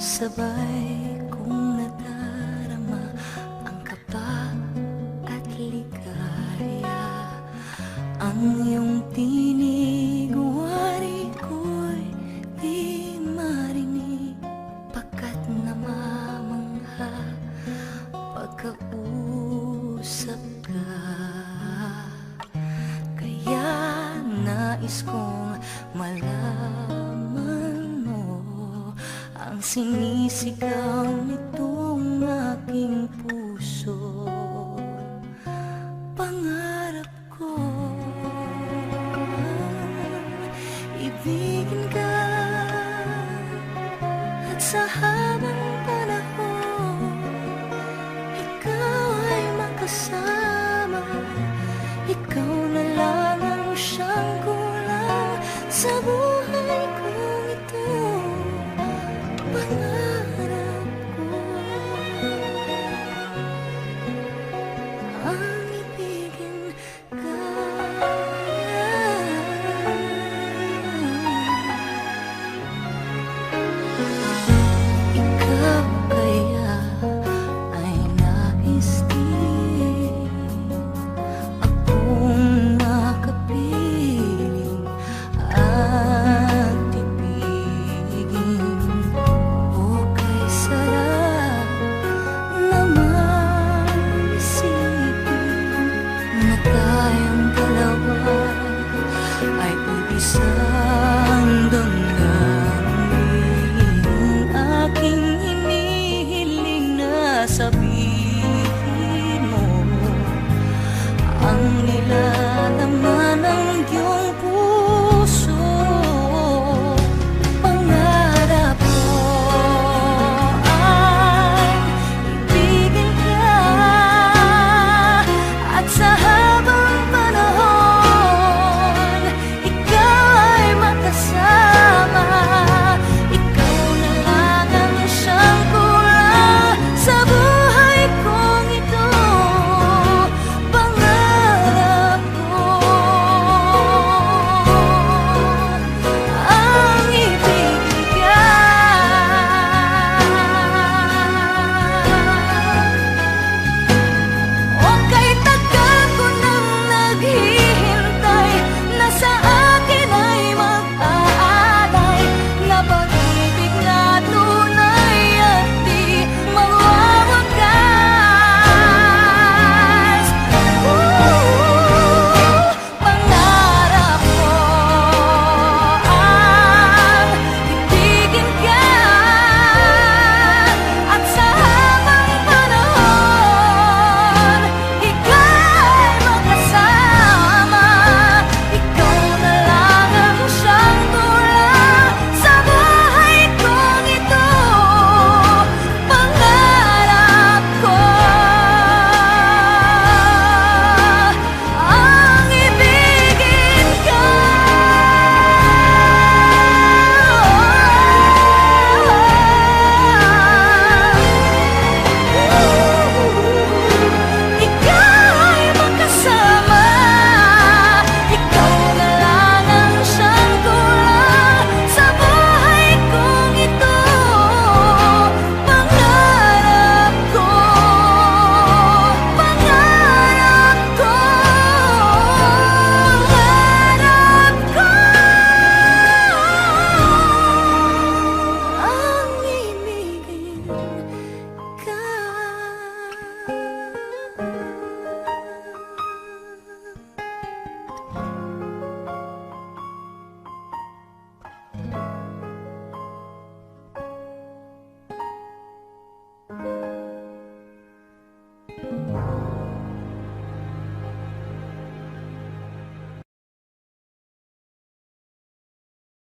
Sabay kong nadarama ang kaba at ligaya. Ang iyong tinig, wari ko'y di marinig, pagkat namamangha pagkausap ka. Kaya nais kong malaman mo ang sinisigaw nitong aking puso. Pangarap ko ibigin ka, at sa habang panahon ikaw ay makasama. Ikaw na lang ang siyang kulang sa buhay kong ito. Pangarap